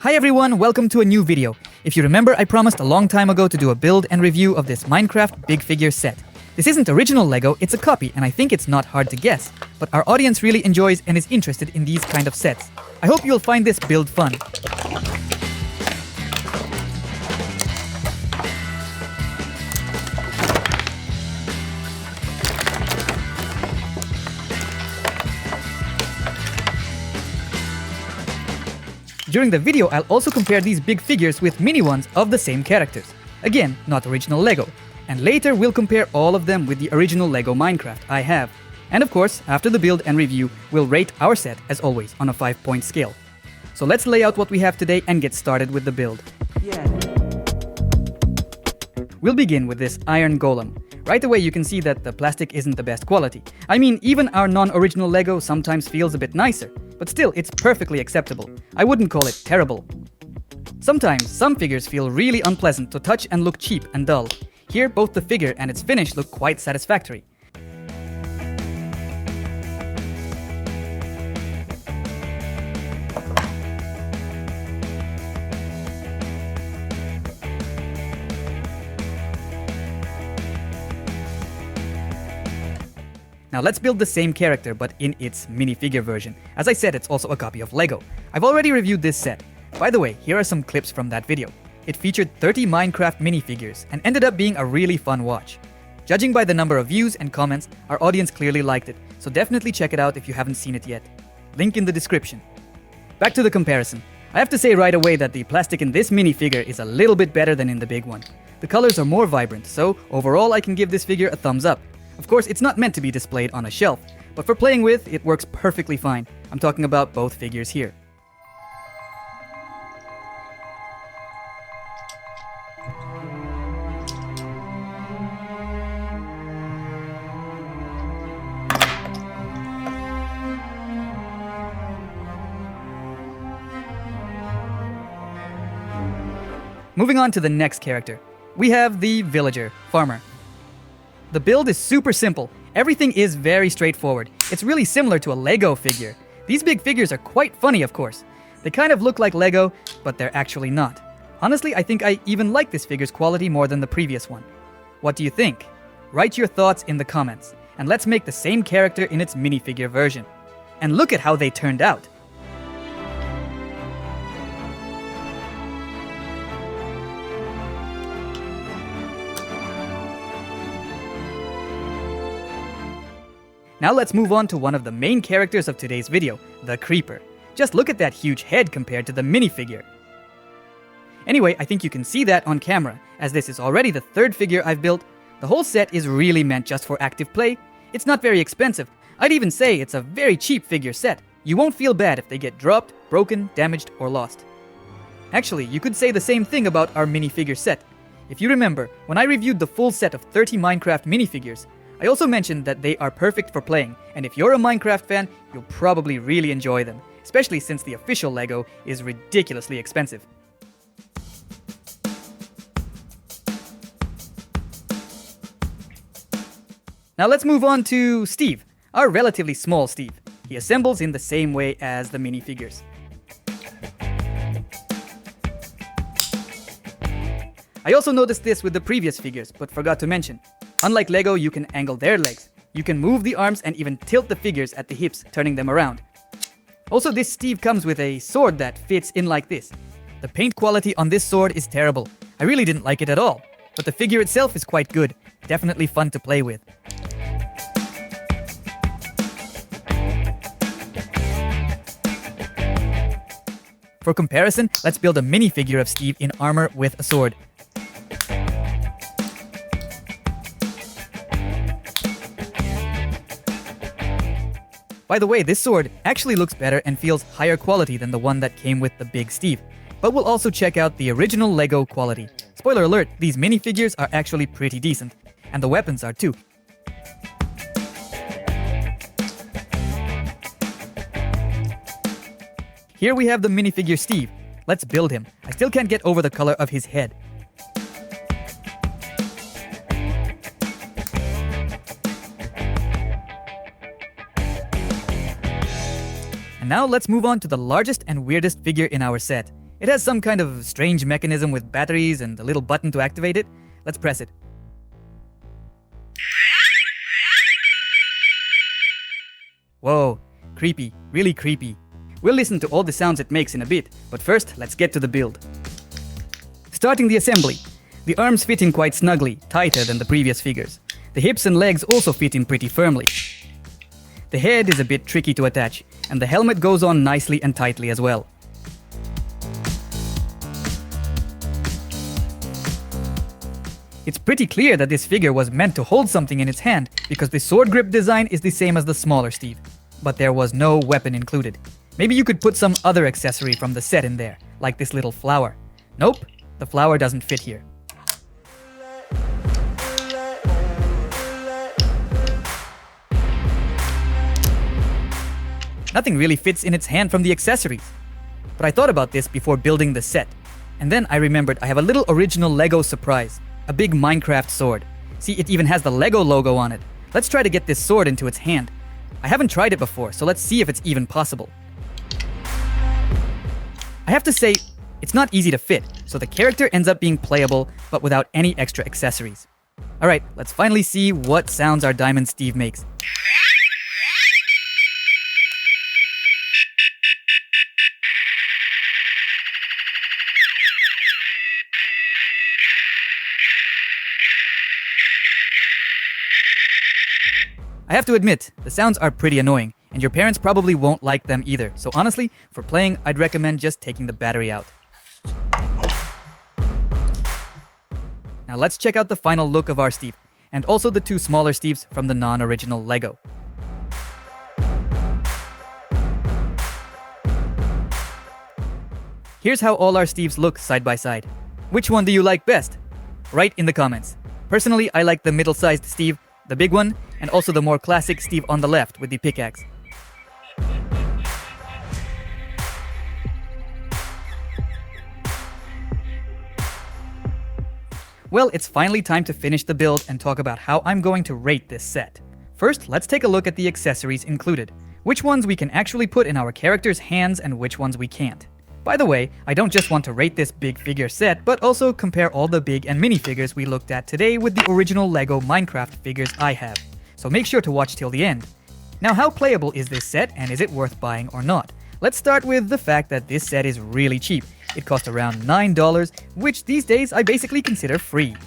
Hi everyone, welcome to a new video. If you remember, I promised a long time ago to do a build and review of this Minecraft big figure set. This isn't original Lego, it's a copy, and I think it's not hard to guess. But our audience really enjoys and is interested in these kind of sets. I hope you'll find this build fun. During the video, I'll also compare these big figures with mini ones of the same characters. Again, not original Lego. And later we'll compare all of them with the original Lego Minecraft I have. And of course, after the build and review, we'll rate our set, as always, on a 5-point scale. So let's lay out what we have today and get started with the build. We'll begin with this iron golem. Right away you can see that the plastic isn't the best quality. I mean, even our non-original Lego sometimes feels a bit nicer. But still, it's perfectly acceptable. I wouldn't call it terrible. Sometimes, some figures feel really unpleasant to touch and look cheap and dull. Here, both the figure and its finish look quite satisfactory. Now let's build the same character, but in its minifigure version. As I said, it's also a copy of Lego. I've already reviewed this set. By the way, here are some clips from that video. It featured 30 Minecraft minifigures and ended up being a really fun watch. Judging by the number of views and comments, our audience clearly liked it, so definitely check it out if you haven't seen it yet. Link in the description. Back to the comparison. I have to say right away that the plastic in this minifigure is a little bit better than in the big one. The colors are more vibrant, so overall I can give this figure a thumbs up. Of course, it's not meant to be displayed on a shelf, but for playing with, it works perfectly fine. I'm talking about both figures here. Moving on to the next character, we have the villager, farmer. The build is super simple. Everything is very straightforward. It's really similar to a Lego figure. These big figures are quite funny, of course. They kind of look like Lego, but they're actually not. Honestly, I think I even like this figure's quality more than the previous one. What do you think? Write your thoughts in the comments, and let's make the same character in its minifigure version. And look at how they turned out. Now let's move on to one of the main characters of today's video, the creeper. Just look at that huge head compared to the minifigure. Anyway, I think you can see that on camera, as this is already the third figure I've built. The whole set is really meant just for active play. It's not very expensive. I'd even say it's a very cheap figure set. You won't feel bad if they get dropped, broken, damaged, or lost. Actually, you could say the same thing about our minifigure set. If you remember, when I reviewed the full set of 30 Minecraft minifigures, I also mentioned that they are perfect for playing, and if you're a Minecraft fan, you'll probably really enjoy them, especially since the official Lego is ridiculously expensive. Now let's move on to Steve, our relatively small Steve. He assembles in the same way as the minifigures. I also noticed this with the previous figures, but forgot to mention. Unlike Lego, you can angle their legs. You can move the arms and even tilt the figures at the hips, turning them around. Also, this Steve comes with a sword that fits in like this. The paint quality on this sword is terrible. I really didn't like it at all. But the figure itself is quite good. Definitely fun to play with. For comparison, let's build a minifigure of Steve in armor with a sword. By the way, this sword actually looks better and feels higher quality than the one that came with the big Steve. But we'll also check out the original Lego quality. Spoiler alert, these minifigures are actually pretty decent. And the weapons are too. Here we have the minifigure Steve. Let's build him. I still can't get over the color of his head. Now let's move on to the largest and weirdest figure in our set. It has some kind of strange mechanism with batteries and a little button to activate it. Let's press it. Whoa, creepy, really creepy. We'll listen to all the sounds it makes in a bit, but first, let's get to the build. Starting the assembly. The arms fit in quite snugly, tighter than the previous figures. The hips and legs also fit in pretty firmly. The head is a bit tricky to attach, and the helmet goes on nicely and tightly as well. It's pretty clear that this figure was meant to hold something in its hand, because the sword grip design is the same as the smaller Steve. But there was no weapon included. Maybe you could put some other accessory from the set in there, like this little flower. Nope, the flower doesn't fit here. Nothing really fits in its hand from the accessories. But I thought about this before building the set. And then I remembered I have a little original Lego surprise. A big Minecraft sword. See, it even has the Lego logo on it. Let's try to get this sword into its hand. I haven't tried it before, so let's see if it's even possible. I have to say, it's not easy to fit, so the character ends up being playable, but without any extra accessories. Alright, let's finally see what sounds our Diamond Steve makes. I have to admit, the sounds are pretty annoying, and your parents probably won't like them either, so honestly, for playing, I'd recommend just taking the battery out. Now let's check out the final look of our Steve, and also the two smaller Steves from the non-original Lego. Here's how all our Steves look side by side. Which one do you like best? Write in the comments. Personally, I like the middle-sized Steve, the big one, and also the more classic Steve on the left with the pickaxe. Well, it's finally time to finish the build and talk about how I'm going to rate this set. First, let's take a look at the accessories included. Which ones we can actually put in our characters' hands and which ones we can't. By the way, I don't just want to rate this big figure set, but also compare all the big and minifigures we looked at today with the original Lego Minecraft figures I have. So make sure to watch till the end. Now, how playable is this set and is it worth buying or not? Let's start with the fact that this set is really cheap. It cost around $9, which these days I basically consider free.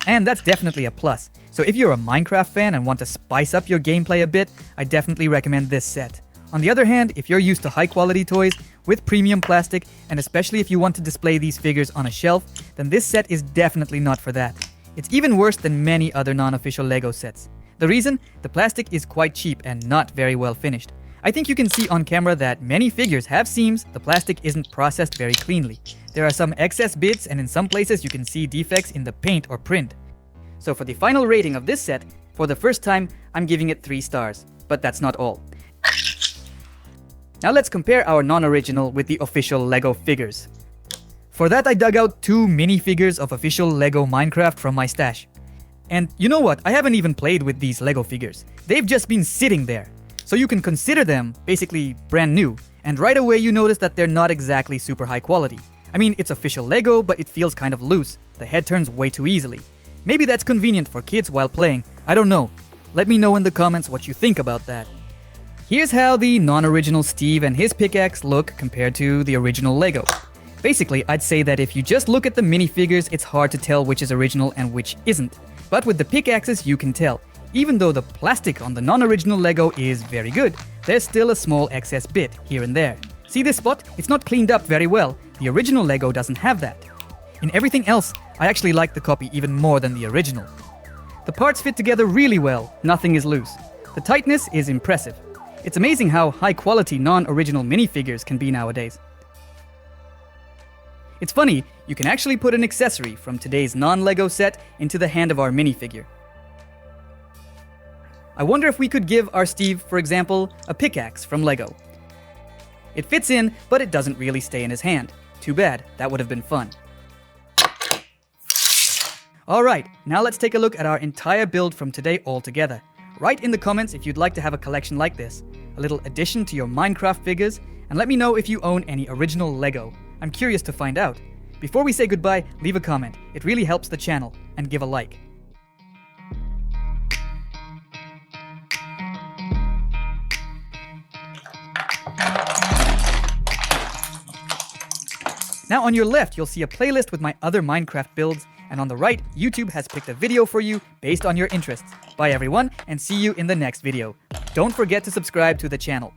And that's definitely a plus. So if you're a Minecraft fan and want to spice up your gameplay a bit, I definitely recommend this set. On the other hand, if you're used to high quality toys with premium plastic, and especially if you want to display these figures on a shelf, then this set is definitely not for that. It's even worse than many other non-official Lego sets. The reason? The plastic is quite cheap and not very well finished. I think you can see on camera that many figures have seams, the plastic isn't processed very cleanly. There are some excess bits, and in some places you can see defects in the paint or print. So for the final rating of this set, for the first time, I'm giving it 3 stars. But that's not all. Now let's compare our non-original with the official Lego figures. For that, I dug out 2 minifigures of official Lego Minecraft from my stash. And you know what? I haven't even played with these Lego figures. They've just been sitting there. So you can consider them basically brand new. And right away you notice that they're not exactly super high quality. I mean, it's official Lego, but it feels kind of loose. The head turns way too easily. Maybe that's convenient for kids while playing. I don't know. Let me know in the comments what you think about that. Here's how the non-original Steve and his pickaxe look compared to the original Lego. Basically, I'd say that if you just look at the minifigures, it's hard to tell which is original and which isn't. But with the pickaxes, you can tell. Even though the plastic on the non-original Lego is very good, there's still a small excess bit here and there. See this spot? It's not cleaned up very well. The original Lego doesn't have that. In everything else, I actually like the copy even more than the original. The parts fit together really well, nothing is loose. The tightness is impressive. It's amazing how high-quality non-original minifigures can be nowadays. It's funny, you can actually put an accessory from today's non-Lego set into the hand of our minifigure. I wonder if we could give our Steve, for example, a pickaxe from Lego. It fits in, but it doesn't really stay in his hand. Too bad, that would have been fun. Alright, now let's take a look at our entire build from today all together. Write in the comments if you'd like to have a collection like this, a little addition to your Minecraft figures, and let me know if you own any original Lego. I'm curious to find out. Before we say goodbye, leave a comment. It really helps the channel. And give a like. Now on your left, you'll see a playlist with my other Minecraft builds, and on the right, YouTube has picked a video for you based on your interests. Bye everyone, and see you in the next video. Don't forget to subscribe to the channel.